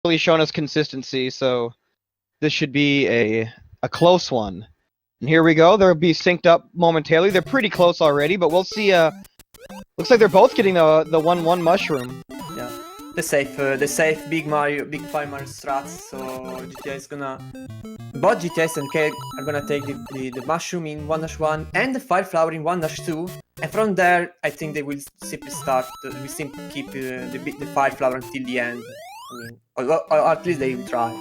really shown us consistency, so this should be a close one. And here we go. They'll be synced up momentarily. They're pretty close already, but we'll see. Looks like they're both getting the 1-1 mushroom. Yeah, the safe big Fire Mario strats. So GTA is gonna, both GTAce and K are gonna take the mushroom in 1-1 and the fire flower in 1-2. And from there, I think they will simply start. We simply keep the fire flower until the end. I mean, or at least they will try.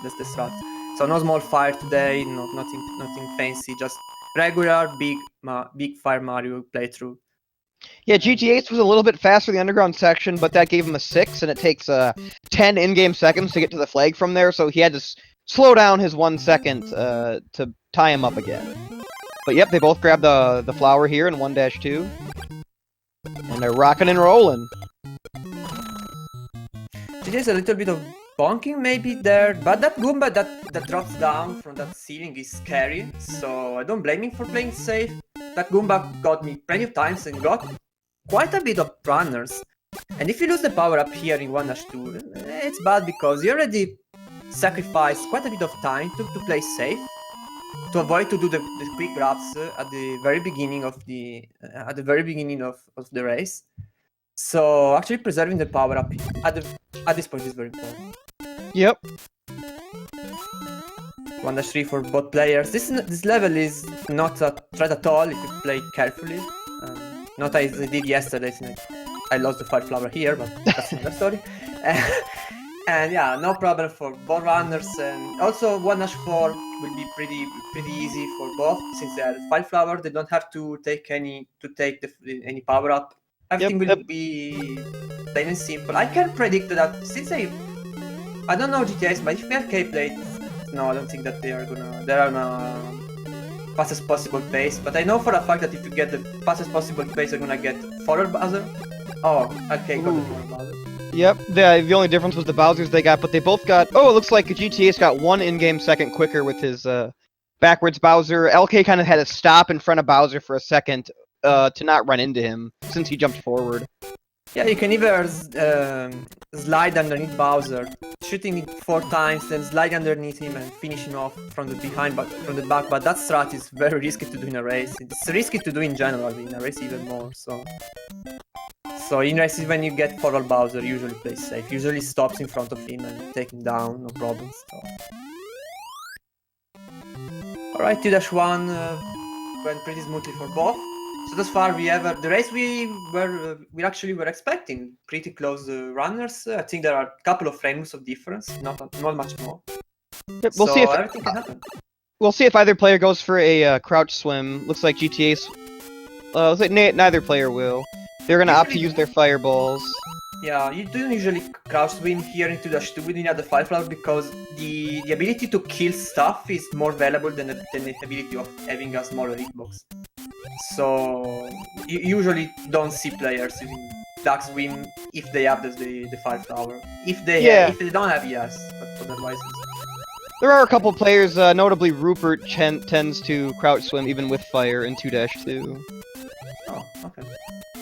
That's the strat. So no small fire today, nothing fancy, just regular big Fire Mario playthrough. Yeah, GTAce was a little bit faster in the underground section, but that gave him a 6, and it takes 10 in-game seconds to get to the flag from there, so he had to slow down his 1 second to tie him up again. But yep, they both grabbed the flower here in 1-2. And they're rocking and rolling. There's a little bit of bonking maybe there, but that Goomba that drops down from that ceiling is scary, so I don't blame him for playing safe. That Goomba got me plenty of times and got quite a bit of runners. And if you lose the power up here in 1-2, it's bad because you already sacrificed quite a bit of time to play safe, to avoid to do the quick grabs at the very beginning of the race. So actually preserving the power up at this point is very important. Yep. 1-3 for both players. This level is not a threat at all if you play it carefully. Not as I did yesterday, since I lost the fire flower here, but that's another story. And yeah, no problem for both runners. And also 1-4 will be pretty easy for both, since they are fire flower. They don't have to take any power up. Everything will be plain and simple. I can predict that since I don't know GTAce, but if LK played, no, I don't think that they're on a fastest possible pace. But I know for a fact that if you get the fastest possible pace, you're gonna get forward buzzer. Oh, LK got the forward buzzer. Yep, the only difference was the Bowsers they got, but they both got... Oh, it looks like GTA's got 1 in-game second quicker with his backwards Bowser. LK kind of had to stop in front of Bowser for a second to not run into him, since he jumped forward. Yeah, you can either slide underneath Bowser, shooting it 4 times, then slide underneath him and finish him off from the behind, but from the back. But that strat is very risky to do in a race. It's risky to do in general, in a race even more. So in races, when you get forward Bowser, usually plays safe. Usually stops in front of him and take him down, no problems. So. Alright, 2-1 went pretty smoothly for both. So thus far we have the race we actually were expecting pretty close runners. I think there are a couple of frames of difference, not much more. Yep, we'll see if everything can happen. We'll see if either player goes for a crouch swim. Looks like GTA's. Looks like neither player will. They're gonna opt to use their fireballs. Yeah, you don't usually crouch swim here into the 2 when you have the fire flower, because the ability to kill stuff is more valuable than the ability of having a smaller hitbox. So you usually don't see players using duck swim if they have the fire flower. If they don't have, yes, but otherwise. There are a couple players, notably Rupert tends to crouch swim even with fire in 2-2. Oh, okay.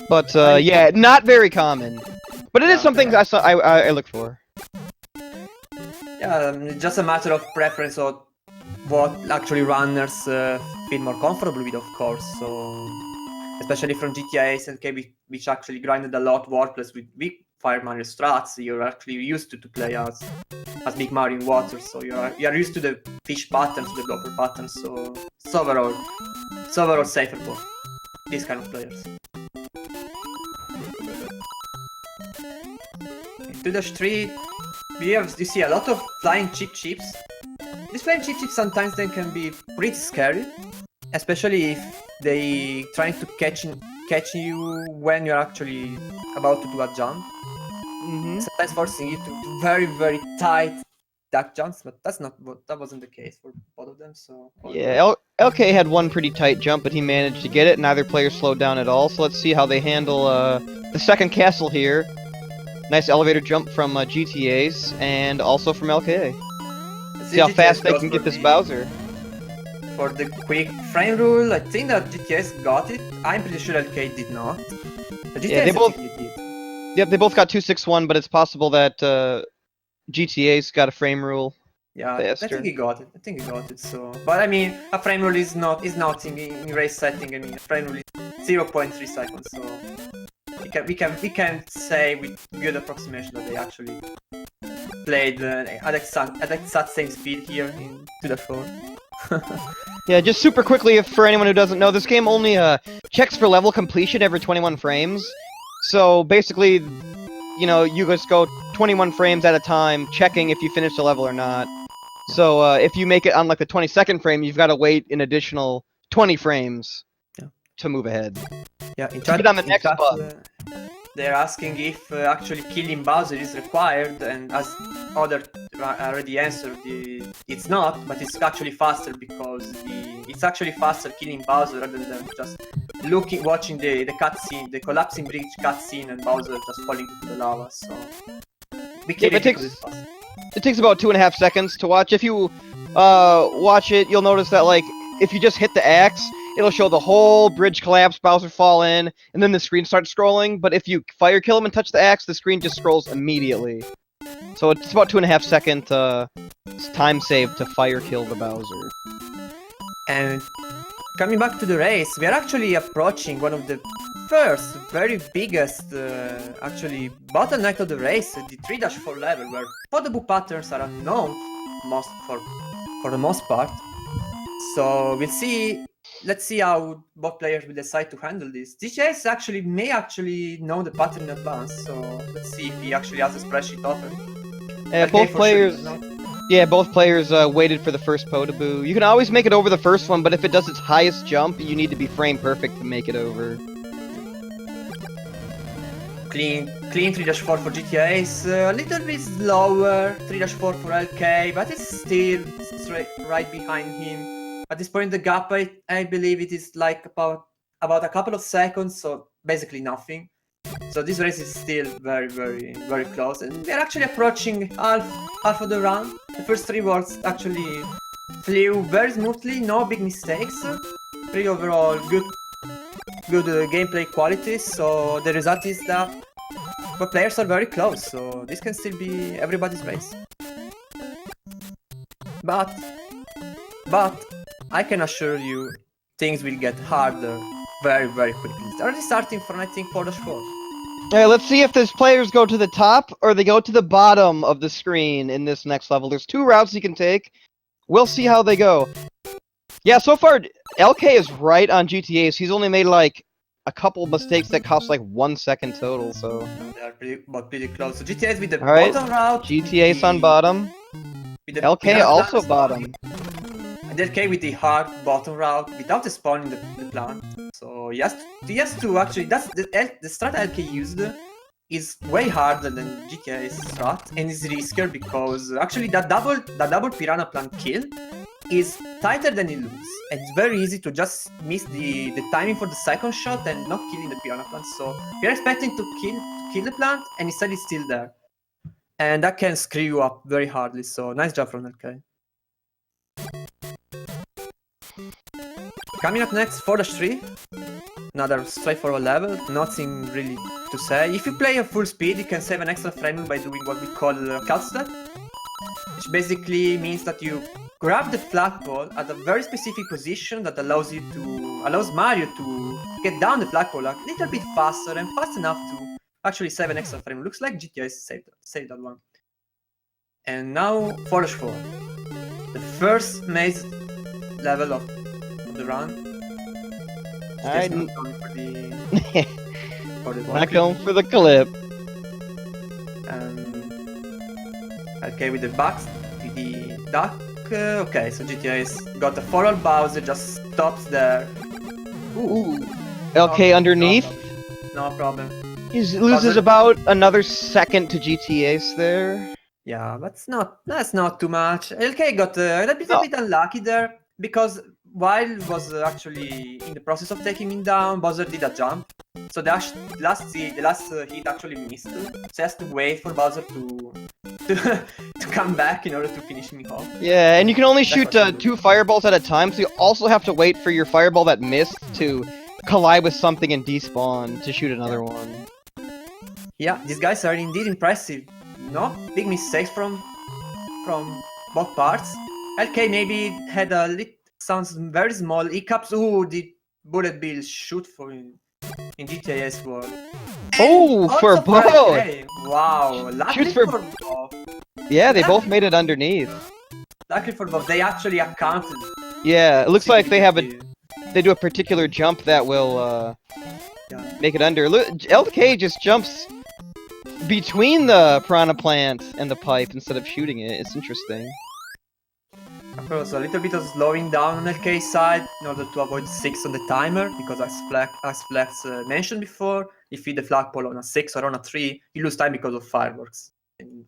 But yeah, not very common. But it is something I look for. Yeah, just a matter of preference of what actually runners feel more comfortable with, of course. So, especially from GTAce and KB, which actually grinded a lot Warpless with big Fire Mario strats, you're actually used to play as Big Mario in water. So you are used to the fish patterns, the blopper patterns. So it's overall safer for these kind of players. 2-3, you see a lot of flying chips. These flying chips sometimes then can be pretty scary, especially if they trying to catch you when you're actually about to do a jump. Sometimes forcing you to do very, very tight duck jumps, but that wasn't the case for both of them. So yeah, LK had one pretty tight jump, but he managed to get it. Neither player slowed down at all. So let's see how they handle the second castle here. Nice elevator jump from GTA's and also from LK. See how fast they can get this Bowser. For the quick frame rule, I think that GTA's got it. I'm pretty sure LK did not. But yeah, they both. did. Yep, they both got 261, but it's possible that GTA's got a frame rule. Yeah, Faster. I think he got it. I think he got it. So, but I mean, a frame rule is nothing in race setting. I mean, a frame rule is 0.3 seconds. So we can say with good approximation that they actually played at exact same speed here in 2-4. Yeah, just super quickly, for anyone who doesn't know, this game only checks for level completion every 21 frames. So basically, you know, you just go 21 frames at a time, checking if you finish the level or not. So if you make it on like the 22nd frame, you've got to wait an additional 20 frames to move ahead. Yeah, in chat, on the next button. They're asking if actually killing Bowser is required, and as other already answered, it's not, but it's actually faster because it's actually faster killing Bowser rather than just watching the cutscene, the collapsing bridge cutscene, and Bowser just falling into the lava. So we kill it because it's faster. It takes about 2.5 seconds to watch. If you watch it, you'll notice that like if you just hit the axe, it'll show the whole bridge collapse, Bowser fall in, and then the screen starts scrolling. But if you fire kill him and touch the axe, the screen just scrolls immediately. So it's about 2.5 second time save to fire kill the Bowser. And coming back to the race, we are actually approaching one of the first, very biggest, actually bottleneck of the race, the 3-4 level, where potable patterns are unknown for the most part. So we'll see. Let's see how both players will decide to handle this. GTAce may actually know the pattern in advance, so let's see if he actually has a spreadsheet open. Both players. Yeah, both players waited for the first Potaboo. You can always make it over the first one, but if it does its highest jump, you need to be frame perfect to make it over. Clean 3-4 for GTAce, a little bit slower 3-4 for LK, but it's still right behind him. At this point, the gap, I believe it is like about a couple of seconds, so basically nothing. So this race is still very, very, very close, and they're actually approaching half of the run. The first 3 worlds actually flew very smoothly, no big mistakes. Pretty overall good gameplay quality. So the result is that the players are very close. So this can still be everybody's race. But I can assure you, things will get harder very, very quickly. It's already starting from, I think, 4-4. Alright, let's see if these players go to the top or they go to the bottom of the screen in this next level. There's 2 routes you can take. We'll see how they go. Yeah, so far, LK is right on GTA's. He's only made, like, a couple mistakes that cost, like, 1 second total, so... They are pretty close. So GTA's with the bottom route. GTA's on bottom. LK also bottom. And LK with the hard bottom route without spawning the plant. So he has to actually, that's the strat LK used is way harder than GTA's strat, and is riskier because actually that double piranha plant kill is tighter than it looks, and it's very easy to just miss the timing for the second shot and not killing the piranha plant. So we're expecting to kill the plant, and instead it's still there, and that can screw you up very hardly. So nice job from LK. Coming up next, 4-3, another straightforward level, nothing really to say. If you play at full speed, you can save an extra frame by doing what we call cut step, which basically means that you grab the flagpole at a very specific position that allows Mario to get down the flagpole a little bit faster and fast enough to actually save an extra frame. Looks like GTA saved that one. And now 4-4, the first maze level of the run. I'm not not going for the clip. Okay, with the duck. Okay, so GTA's got the forward Bowser, just stops there. Ooh. LK underneath. No problem. He loses about another second to GTA's there. Yeah, that's not too much. LK got a bit unlucky there because while was actually in the process of taking him down, Bowser did a jump. So the last hit actually missed. So he has to wait for Bowser to come back in order to finish me off. Yeah, and you can only shoot 2 fireballs at a time, so you also have to wait for your fireball that missed to collide with something and despawn to shoot another one. Yeah, these guys are indeed impressive. no big mistakes from both parts. LK maybe had sounds very small hiccups. Ooh, the bullet bill shoot for in GTA's world. Oh, for Also both! LK. Wow, luckily Shoots for- for both. Yeah, they both made it underneath. Luckily for both, they actually accounted. Yeah, it looks like they have significantly. they do a particular jump that will Yeah. make it under. Look, LK just jumps between the piranha plant and the pipe instead of shooting it. It's interesting. Of course, a little bit of slowing down on LK's side in order to avoid 6 on the timer, because as Flex mentioned before, if you hit the flagpole on a 6 or on a 3, you lose time because of fireworks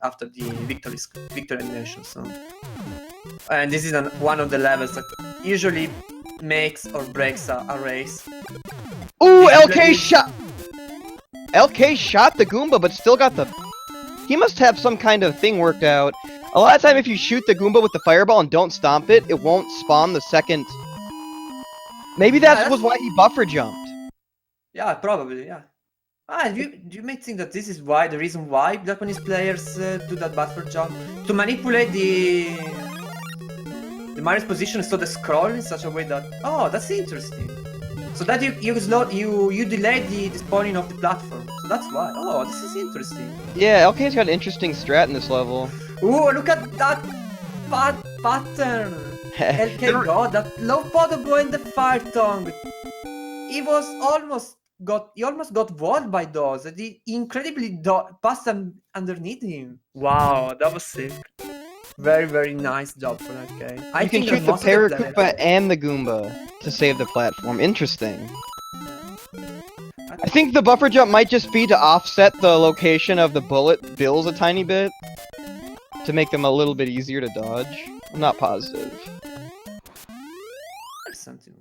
after the victory animation. So. And this is one of the levels that usually makes or breaks a race. Ooh, This LK really- shot! LK shot the Goomba, but still got the... He must have some kind of thing worked out. A lot of time if you shoot the Goomba with the fireball and don't stomp it, it won't spawn the second... Maybe that was why he buffer jumped. Yeah, probably, yeah. You may think that this is the reason why Japanese players do that buffer jump. To manipulate the Mario's position so the scroll in such a way that... Oh, that's interesting. So that you delay the spawning of the platform. So that's why. Oh, this is interesting. Yeah, LK's got an interesting strat in this level. Ooh, look at that pattern. LK got that low podobo and the fire tongue. He almost got walled by those. He incredibly passed underneath him. Wow, that was sick. Very, very nice job for LK. You can shoot the Paracupa and the Goomba to save the platform. Interesting. I think the buffer jump might just be to offset the location of the bullet bills a tiny bit. To make them a little bit easier to dodge. I'm not positive. Something.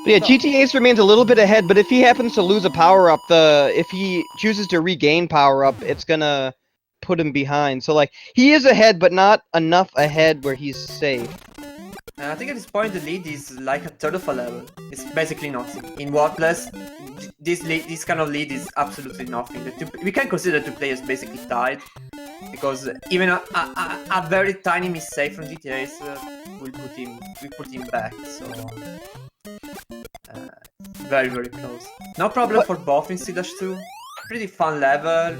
But yeah, GTAce remains a little bit ahead, but if he happens to lose a power-up, if he chooses to regain power-up, it's gonna put him behind. So, like, he is ahead, but not enough ahead where he's safe. I think at this point the lead is like a third of a level. It's basically nothing. In Warpless, this kind of lead is absolutely nothing. We can consider the two players basically tied, because even a very tiny mistake from GTAce will put him back. So very, very close. No problem for both in C-2. Pretty fun level.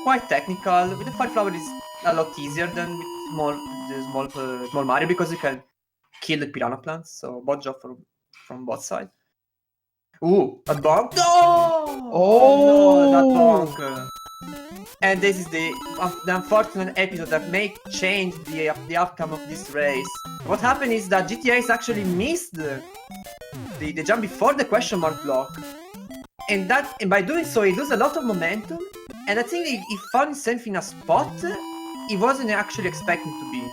Quite technical. With the Fire Flower is a lot easier than with small Mario, because you can kill the piranha plants. So both job from both sides. Ooh, a bonk! No! Oh! No, that bonk. And this is the unfortunate episode that may change the outcome of this race. What happened is that GTAce actually missed the jump before the question mark block, and by doing so he loses a lot of momentum. And I think he found himself in a spot he wasn't actually expecting to be.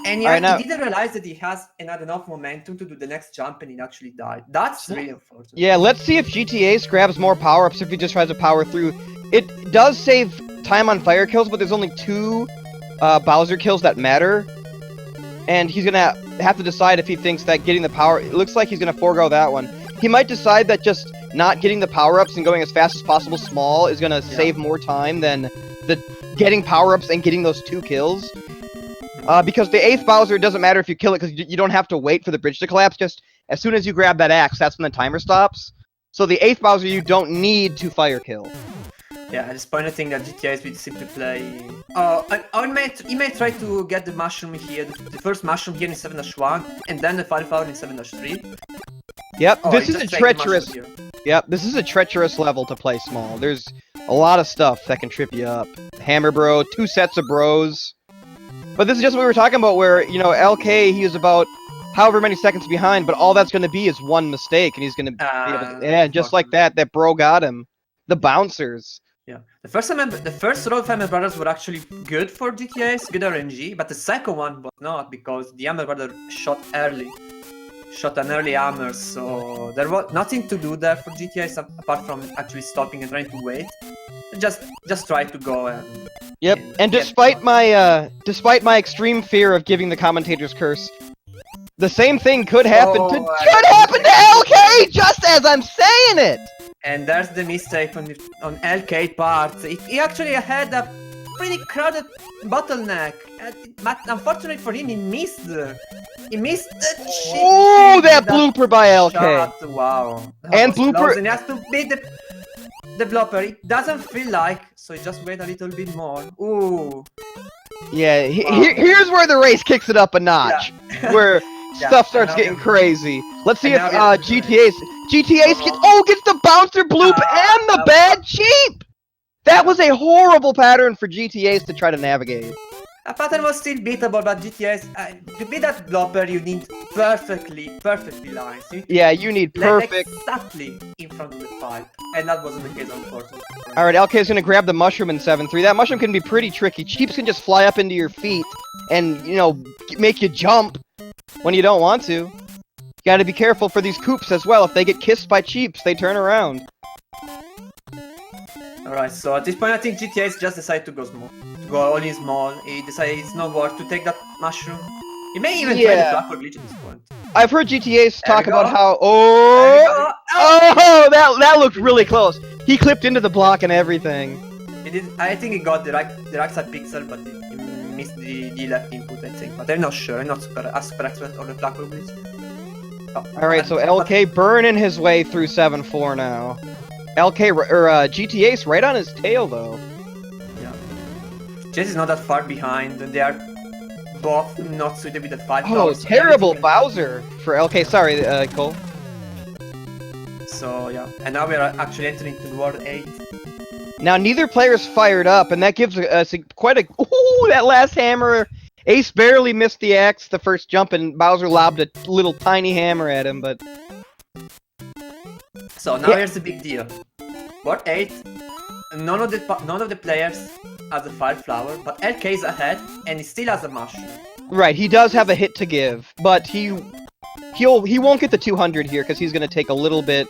And he didn't realize that he has not enough momentum to do the next jump, and he actually died. That's really unfortunate. Yeah, let's see if GTAce grabs more power-ups if he just tries to power through. It does save time on fire kills, but there's only 2 Bowser kills that matter. And he's gonna have to decide if he thinks that getting the power... It looks like he's gonna forego that one. He might decide that just not getting the power-ups and going as fast as possible small is gonna save more time than the getting power-ups and getting those 2 kills. Because the 8th Bowser, doesn't matter if you kill it, because you don't have to wait for the bridge to collapse. Just as soon as you grab that axe, that's when the timer stops. So the 8th Bowser, you don't need to fire kill. Yeah, at this point I think that GTAce will simply play... he may try to get the mushroom here, the first mushroom here in 7-1, and then the Fire Flower in 7-3. Yep, Oh, this he is a just takes the treacherous... mushroom here. Yep, this is a treacherous level to play small. There's a lot of stuff that can trip you up. Hammer Bro, 2 sets of bros. But this is just what we were talking about, where, you know, LK, he was about however many seconds behind, but all that's going to be is one mistake, and he's going to be able to... Yeah, just like that bro got him. The bouncers. Yeah, the first row of Hammer Brothers were actually good for GTA's, good RNG, but the second one was not, because the Hammer Brother shot an early hammer, so there was nothing to do there for GTA's apart from actually stopping and trying to wait. Just try to go and... Yep, and despite my extreme fear of giving the commentator's curse, the same thing could happen to LK, just as I'm saying it! And there's the mistake on LK part. He actually had a pretty crowded bottleneck, but unfortunately for him, he missed the chip. Oh, that blooper by LK. Shot. Wow. And blooper. Close, and he has to beat the blooper. It doesn't feel like, so just wait a little bit more. Ooh. Yeah, here's where the race kicks it up a notch, where stuff starts getting crazy. Let's see if GTAce gets the bouncer bloop and the bad cheap. That was a horrible pattern for GTAce to try to navigate. A pattern was still beatable, but GTAce, to beat that blooper, you need perfectly lined. You need perfect. Exactly in front of the pipe, and that wasn't the case, unfortunately. Alright, LK is gonna grab the mushroom in 7-3. That mushroom can be pretty tricky. Cheeps can just fly up into your feet and, you know, make you jump when you don't want to. You gotta be careful for these coops as well. If they get kissed by Cheeps, they turn around. Alright, so at this point I think GTAce just decided to go small. To go only small. He decided it's not worth to take that mushroom. He may even try the flapper glitch at this point. I've heard GTAce talk about how that looked really close. He clipped into the block and everything. He did. I think he got the right side pixel, but he missed the left input, I think. But I'm not sure. I'm not super expert on the flapper glitch. Alright, so LK burning his way through 7-4 now. GTAce right on his tail though. Yeah. GTAce is not that far behind, and they are both not suited with the 5 Oh, terrible Bowser for LK. Sorry, Cole. So yeah, and now we are actually entering into World 8. Now neither player's fired up, and that gives us quite a. Ooh, that last hammer! Ace barely missed the axe the first jump, and Bowser lobbed a little tiny hammer at him, but. So now here's the big deal. World 8, none of the players has a fire flower, but LK is ahead and he still has a mushroom. Right, he does have a hit to give, but he won't get the 200 here because he's gonna take a little bit,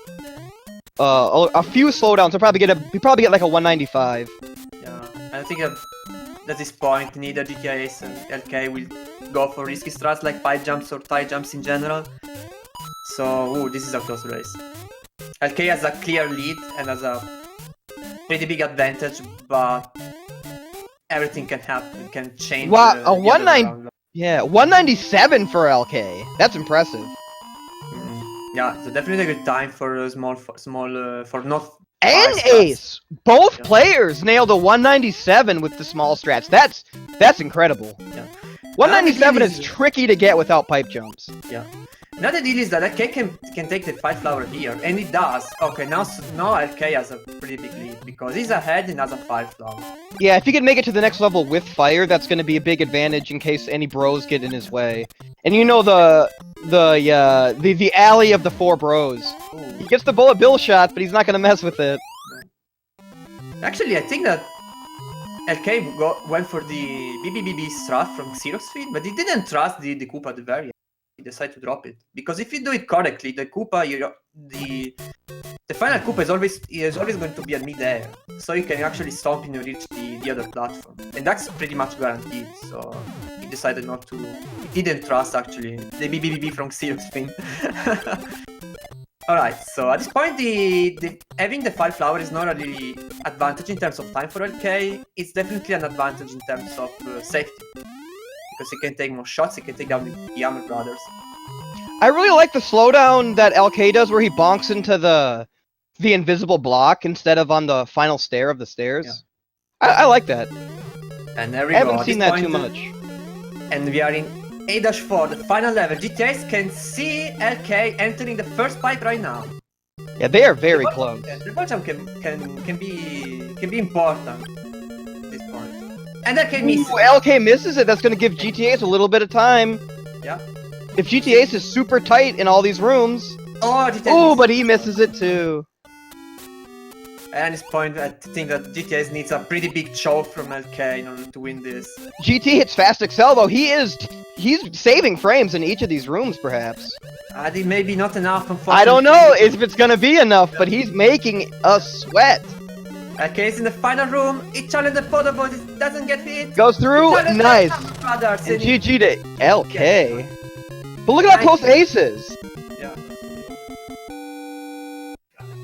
a few slowdowns. He'll probably get like a 195. Yeah, I think at this point neither GTAce and LK will go for risky strats like pipe jumps or tie jumps in general. So, ooh, this is a close race. LK has a clear lead and has a pretty big advantage, but everything can happen, can change. Wow, a 197 for LK. That's impressive. Yeah, so definitely a good time for for not. And Ace, both players nailed a 197 with the small strats. That's incredible. Yeah. 197 is tricky to get without pipe jumps. Yeah. Another deal is that LK can take the 5 flower here, and it does. Okay, now LK has a pretty big lead because he's ahead and has a 5 flower. Yeah, if he can make it to the next level with fire, that's going to be a big advantage in case any bros get in his way. And you know the alley of the 4 bros. Ooh. He gets the bullet bill shot, but he's not going to mess with it. Actually, I think that LK went for the BBBB strat from Xerox Feed, but he didn't trust the Koopa at the very end. He decided to drop it because if you do it correctly, the Koopa, the final Koopa is always going to be at mid-air, so you can actually stomp and reach the other platform, and that's pretty much guaranteed. So he decided not to. He didn't trust actually the BBBB from Xerox Fin. All right, so at this point, having the 5 flower is not a really advantage in terms of time for LK. It's definitely an advantage in terms of safety. Because he can take more shots, he can take down the Armor Brothers. I really like the slowdown that LK does where he bonks into the invisible block instead of on the final stair of the stairs. Yeah. I like that. And there we go. I haven't seen that too much. And we are in 8-4, the final level. GTAce can see LK entering the first pipe right now. Yeah, they are very close. The ball jump can be important. And LK misses. Ooh, LK misses it. That's going to give GTAce a little bit of time. Yeah. If GTAce is super tight in all these rooms. Oh, but he misses it too. At this point, I think that GTAce needs a pretty big shove from LK in order to win this. GT hits fast excel though. He's saving frames in each of these rooms, perhaps. I think maybe not enough. Unfortunately. I don't know if it's going to be enough, but he's making us sweat. LK is in the final room. He challenged the photo, but it doesn't get hit. Goes through. Nice. And GG to LK. But look at how close Ace is. Yeah.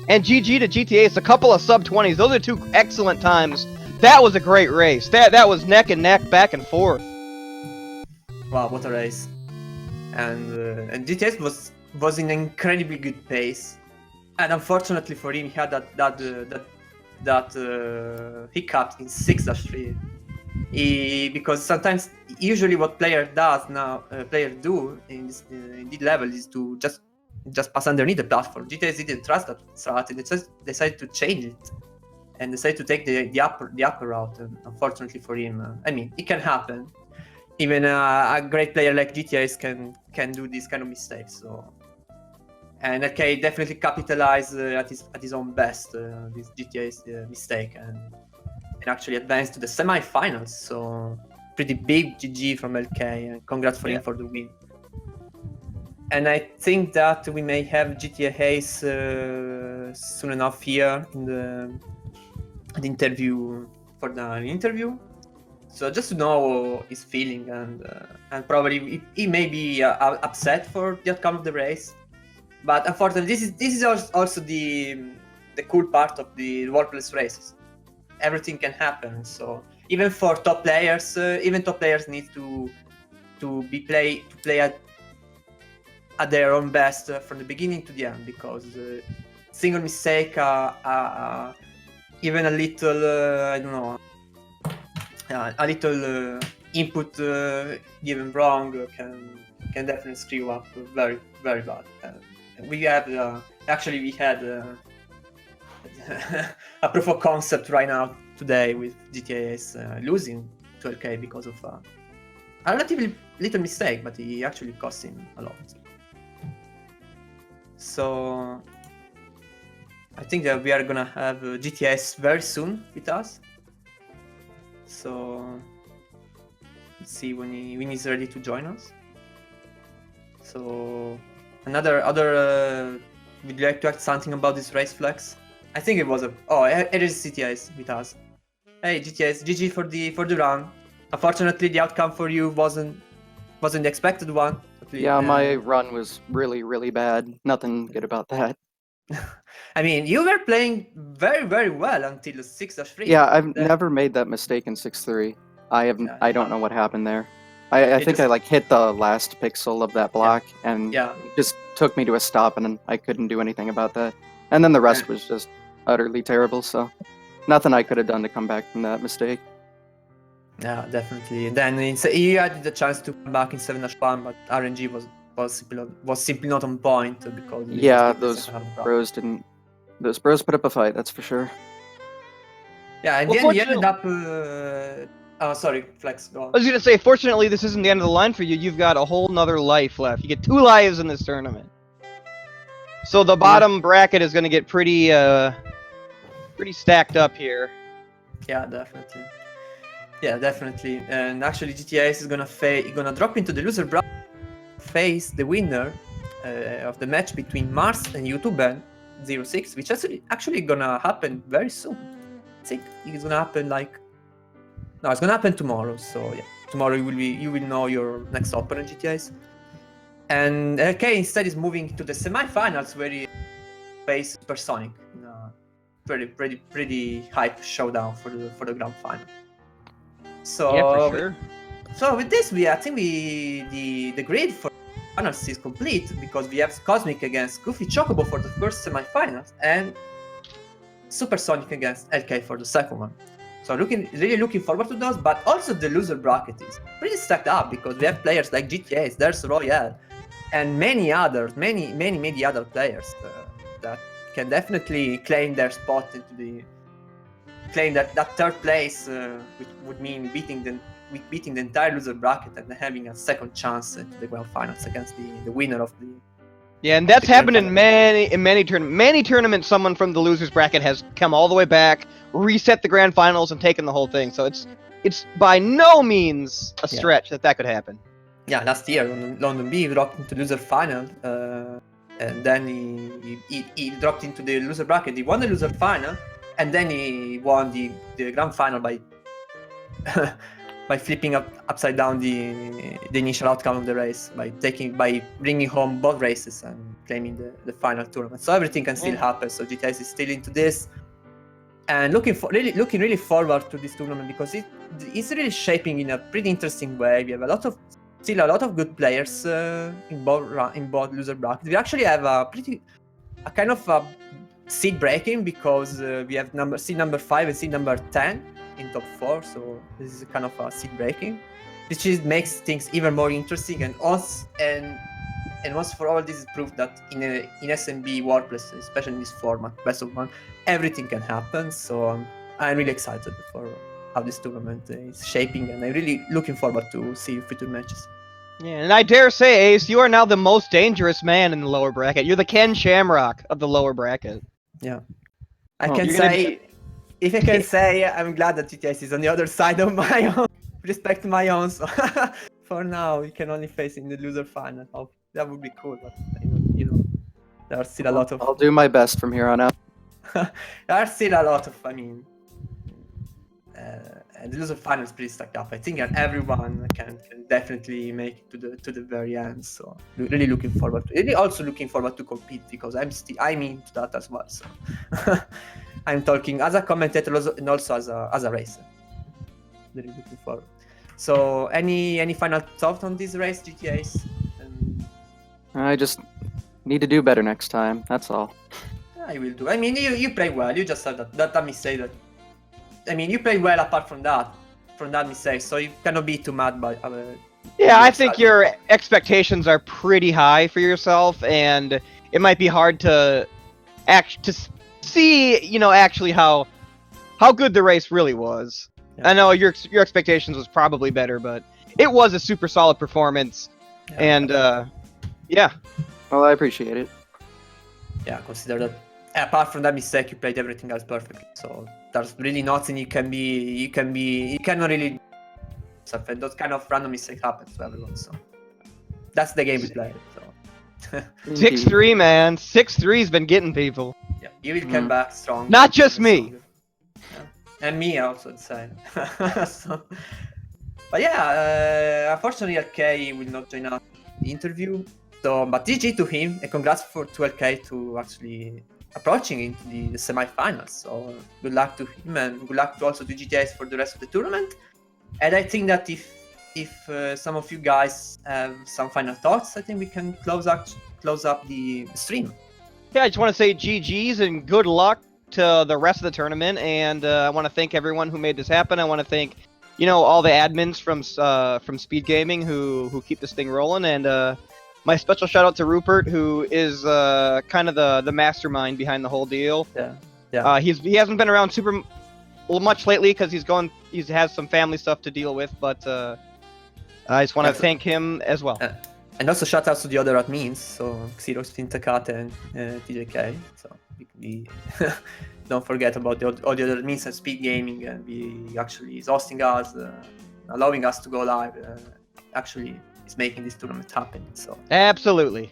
And GG to GTAce, a couple of sub-20s. Those are two excellent times. That was a great race. That was neck and neck, back and forth. Wow, what a race! And GTAce was in incredibly good pace, and unfortunately for him, he had that hiccup in 6-3. Because sometimes, usually, what player do in this level is to just pass underneath the platform. GTAce didn't trust that strategy. They just decided to change it and decided to take the upper route. And unfortunately for him, I mean, it can happen. Even a great player like GTAce can do these kind of mistakes. So, and LK definitely capitalized at his own best this GTA's mistake and actually advanced to the semi-finals. So pretty big GG from LK, and congrats for him for the win. And I think that we may have GTAce soon enough here in the interview for the interview. So just to know his feeling, and probably he may be upset for the outcome of the race. But unfortunately, this is also the cool part of the Warpless races. Everything can happen. So even for top players, even top players need to play at their own best from the beginning to the end, because single mistake, even a little I don't know, a little input given wrong can definitely screw up very, very bad. We have we had a proof of concept right now today with GTAce losing to LK because of a relatively little mistake, but he actually cost him a lot. So I think that we are gonna have GTAce very soon with us. So let's see when he's ready to join us. So other would you like to add something about this race, Flex? I think it was it is GTAce with us. Hey GTAce, GG for the run. Unfortunately, the outcome for you wasn't the expected one. Yeah, my run was really, really bad. Nothing good about that. I mean, you were playing very, very well until 6-3. Yeah, I've never made that mistake in 6-3. I don't know what happened there. I think I like hit the last pixel of that block, and it just took me to a stop, and I couldn't do anything about that. And then the rest was just utterly terrible, so nothing I could have done to come back from that mistake. Yeah, definitely. Then he had the chance to come back in 7-1, but RNG was simply not on point because those bros put up a fight, that's for sure. Yeah, and then he ended up. Oh, sorry, Flex, go on. I was gonna say, fortunately, this isn't the end of the line for you. You've got a whole nother life left. You get 2 lives in this tournament. So the bottom bracket is gonna get pretty stacked up here. Yeah, definitely. Yeah, definitely. And actually, GTAce is gonna drop into the loser bracket, face the winner of the match between Mars and YouTube and 06, which actually gonna happen very soon. I think it's gonna happen it's gonna happen tomorrow. So yeah, tomorrow you will know your next opponent, GTAce. And LK instead is moving to the semi-finals where he faces Supersonic in a pretty hype showdown for the grand final. So yeah, for sure. So with this, I think the grid for finals is complete, because we have Cosmic against Goofy Chocobo for the first semi-finals and Supersonic against LK for the second one. So really looking forward to those, but also the loser bracket is pretty stacked up, because we have players like GTAce, there's Royale, and many other players that can definitely claim their spot claim that third place, which would mean beating the entire loser bracket and having a second chance to the grand finals against the winner of the. Yeah, and that's happened in many tournaments. Someone from the losers bracket has come all the way back, reset the grand finals, and taken the whole thing. So it's by no means a stretch that could happen. Yeah, last year London B dropped into loser final, and then he dropped into the loser bracket. He won the loser final, and then he won the grand final by by flipping upside down the initial outcome of the race, by bringing home both races and claiming the final tournament. So everything can still happen. So GTAce is still into this, and looking really forward to this tournament because it's really shaping in a pretty interesting way. We have still a lot of good players in both loser brackets. We actually have a kind of a seed breaking because we have seed number 5 and seed number 10 in top 4. So this is kind of a seed breaking, which makes things even more interesting. And once for all, this is proof that in SMB Warpless, especially in this format, best of 1, everything can happen. So I'm really excited for how this tournament is shaping, and I'm really looking forward to see future matches. Yeah, and I dare say, Ace, you are now the most dangerous man in the lower bracket. You're the Ken Shamrock of the lower bracket. Yeah. If I can say, I'm glad that GTAce is on the other side of my own, respect to my own. So for now, we can only face in the loser final. Oh, that would be cool, but there are still a lot of... I'll do my best from here on out. There are still a lot of, the loser final is pretty stacked up. I think that everyone can definitely make it to the very end. So really looking forward to it. Really also looking forward to compete because I'm into that as well. So I'm talking as a commentator and also as a racer. Really looking forward. So any final thought on this race, GTAce? I just need to do better next time. That's all. I will do. You play well. You just said that. Let me say that. You played well apart from that mistake, so you cannot be too mad by. Yeah, I think your expectations are pretty high for yourself, and it might be hard to see, actually how good the race really was. Yeah. I know your expectations was probably better, but it was a super solid performance, and yeah. Well, I appreciate it. Yeah, consider that. Apart from that mistake, you played everything else perfectly. So there's really nothing you cannot really suffer. Those kind of random mistakes happen to everyone. So that's the game we play. So 6-3, man. 6-3's been getting people. Yeah, you will come back strong. Not just me. Yeah. And me also the same. So, but yeah, unfortunately, LK will not join us in the interview. So, but GG to him, and congrats to LK to actually approaching into the semi-finals. So good luck to him, and good luck also to GTAce for the rest of the tournament. And I think that if some of you guys have some final thoughts, I think we can close up the stream. Yeah, I just want to say GG's and good luck to the rest of the tournament, and I want to thank everyone who made this happen. I want to thank all the admins from Speed Gaming who keep this thing rolling, and my special shout out to Rupert, who is kind of the mastermind behind the whole deal. Yeah. He hasn't been around super much lately because he has some family stuff to deal with, but I just want to thank him as well. And also shout out to the other admins, so Xerox, Fintacate, and TJK. So we don't forget about all the other admins at Speed Gaming, and he actually is hosting us, allowing us to go live. Actually, is making this tournament happen. So absolutely.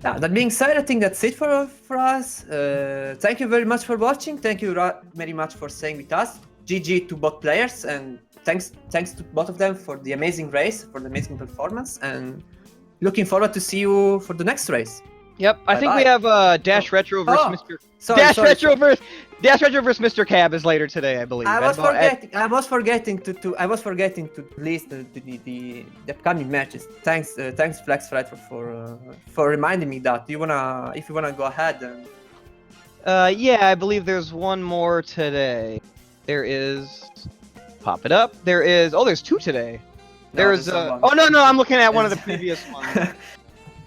Yeah, that being said, I think that's it for us. Thank you very much for watching. Thank you very much for staying with us. GG to both players, and thanks to both of them for the amazing race, for the amazing performance, and looking forward to see you for the next race. Yep, I think we have Dash Retro versus Mr. Dash Retro versus Mr. Cab is later today, I believe. I was forgetting to list the upcoming matches. Thanks Flex Retro for reminding me that. If you wanna go ahead and. Yeah, I believe there's one more today. There is. Pop it up. There is. Oh, there's 2 today. There's. Oh no, I'm looking at one of the previous ones.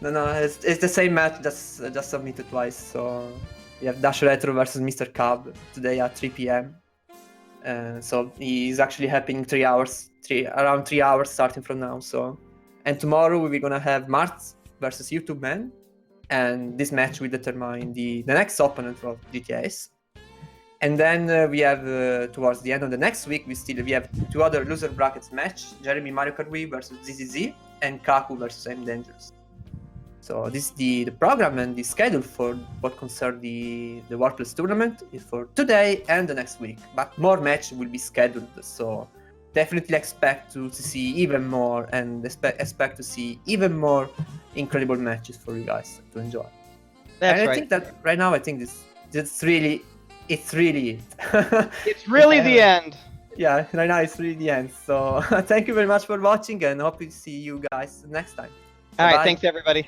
No, it's the same match just submitted twice. So we have Dash Retro versus Mr. Cub today at 3 p.m. So he's actually happening around 3 hours starting from now. So, and tomorrow we're gonna have Martz versus YouTube Man, and this match will determine the next opponent of GTAce. And then we have towards the end of the next week we have 2 other loser brackets match: Jeremy Mario Kart Wii versus ZZZ and Kaku versus I'm Dangerous. So this is the program and the schedule for what concerns the Warpless tournament is for today and the next week. But more matches will be scheduled, so definitely expect to see even more, and expect to see even more incredible matches for you guys to enjoy. That's and I right. think that right now, I think it's really it. It's really the end. Yeah, right now it's really the end. So thank you very much for watching, and hope to see you guys next time. All right, Bye-bye. thanks everybody.